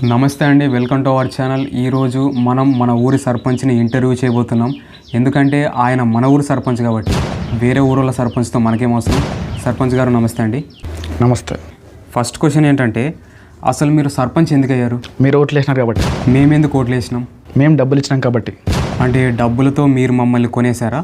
నమస్తే అండి, welcome to our channel. ఈరోజు మనం మన ఊరి సర్పంచ్ని ఇంటర్వ్యూ చేయబోతున్నాం. ఎందుకంటే ఆయన మన ఊరి సర్పంచ్ కాబట్టి వేరే ఊరుల సర్పంచ్తో మనకేం అవసరం. సర్పంచ్ గారు నమస్తే అండి. నమస్తే. ఫస్ట్ క్వశ్చన్ ఏంటంటే, అసలు మీరు సర్పంచ్ ఎందుకు అయ్యారు? మీరు ఓట్లు వేసినారు కాబట్టి. మేమెందుకు ఓట్లు వేసినాం? మేము డబ్బులు ఇచ్చినాం కాబట్టి. అంటే డబ్బులతో మీరు మమ్మల్ని కొనేశారా?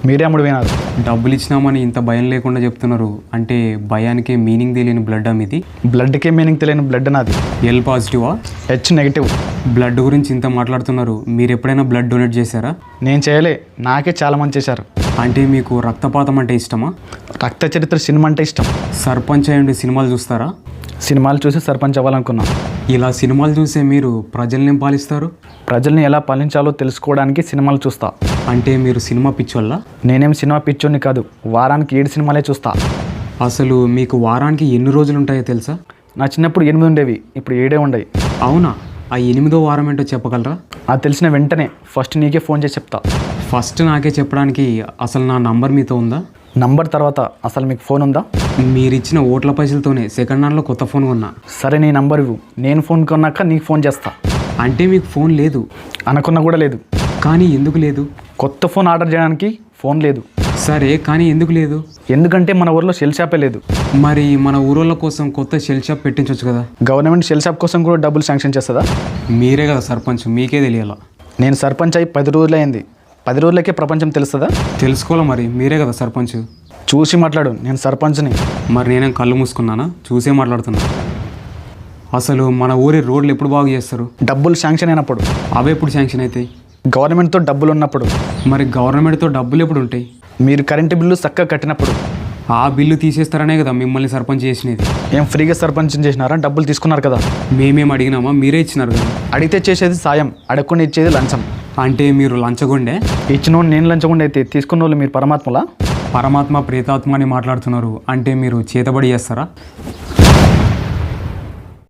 మీరే అమ్ముడు పోయినారు. డబ్బులు ఇచ్చినామని ఇంత భయం లేకుండా చెప్తున్నారు. అంటే భయానికి మీనింగ్ తెలియని బ్లడ్ మీది. బ్లడ్కే మీనింగ్ తెలియని బ్లడ్ నాది. ఎల్ పాజిటివా? H negative. బ్లడ్ గురించి ఇంత మాట్లాడుతున్నారు. మీరు ఎప్పుడైనా బ్లడ్ డొనేట్ చేశారా? నేను చేయలే, నాకే చాలా మంది చేశారు. అంటే మీకు రక్తపాతం అంటే ఇష్టమా? రక్త చరిత్ర సినిమా అంటే ఇష్టం. సర్పంచ్ అయ్యండి సినిమాలు చూస్తారా? సినిమాలు చూసి సర్పంచ్ అవ్వాలనుకున్నాం. ఇలా సినిమాలు చూసే మీరు ప్రజల్ని పాలిస్తారు? ప్రజల్ని ఎలా పాలించాలో తెలుసుకోవడానికి సినిమాలు చూస్తా. అంటే మీరు సినిమా పిచ్చోళ్ళా? నేనేం సినిమా పిచ్చోని కాదు, వారానికి 7 సినిమాలే చూస్తా. అసలు మీకు వారానికి ఎన్ని రోజులు ఉంటాయో తెలుసా? నా చిన్నప్పుడు 8 ఉండేవి, ఇప్పుడు 7 ఉండయి. అవునా? ఆ 8వ వారం ఏంటో చెప్పగలరా? అది తెలిసిన వెంటనే ఫస్ట్ నీకే ఫోన్ చేసి చెప్తా. ఫస్ట్ నాకే చెప్పడానికి అసలు నా నంబర్ మీతో ఉందా? నంబర్ తర్వాత అసలు మీకు ఫోన్ ఉందా? మీరిచ్చిన ఓట్ల పైసలతోనే సెకండ్ హ్యాండ్లో కొత్త ఫోన్ కొన్నా. సరే, నీ నంబర్ ఇవ్వు, నేను ఫోన్ కొన్నాక నీకు ఫోన్ చేస్తా. అంటే మీకు ఫోన్ లేదు? అనుకున్నా కూడా లేదు. కానీ ఎందుకు లేదు? కొత్త ఫోన్ ఆర్డర్ చేయడానికి ఫోన్ లేదు. సరే, కానీ ఎందుకు లేదు? ఎందుకంటే మన ఊర్లో షెల్ షాపే లేదు. మరి మన ఊరోళ్ళ కోసం కొత్త షెల్ షాప్ పెట్టించవచ్చు కదా? గవర్నమెంట్ షెల్ షాప్ కోసం కూడా డబ్బులు శాంక్షన్ చేస్తుందా? మీరే కదా సర్పంచ్, మీకే తెలియాలా. నేను సర్పంచ్ అయి 10 రోజులు అయింది. 10 రోజులకే ప్రపంచం తెలుస్తుందా? తెలుసుకోవాలి, మరి మీరే కదా సర్పంచ్. చూసి మాట్లాడు, నేను సర్పంచ్ని. మరి నేనేం కళ్ళు మూసుకున్నానా? చూసే మాట్లాడుతున్నా. అసలు మన ఊరి రోడ్లు ఎప్పుడు బాగు చేస్తారు? డబ్బులు శాంక్షన్ అయినప్పుడు. అవి ఎప్పుడు శాంక్షన్ అవుతాయి? గవర్నమెంట్తో డబ్బులు ఉన్నప్పుడు. మరి గవర్నమెంట్తో డబ్బులు ఎప్పుడు ఉంటాయి? మీరు కరెంటు బిల్లు చక్కగా కట్టినప్పుడు. ఆ బిల్లు తీసేస్తారనే కదా మిమ్మల్ని సర్పంచ్ చేసినది. ఏం ఫ్రీగా సర్పంచ్ చేసినారా? డబ్బులు తీసుకున్నారు కదా. మేమేం అడిగినామా? మీరే ఇచ్చినారు కదా. అడిగితే చేసేది సాయం, అడగకుండా ఇచ్చేది లంచం. అంటే మీరు లంచగొండే? ఇచ్చిన నేను లంచకుండా అయితే తీసుకున్న వాళ్ళు మీరు పరమాత్మలా? పరమాత్మ ప్రేతాత్మ అని మాట్లాడుతున్నారు. అంటే మీరు చేతబడి చేస్తారా?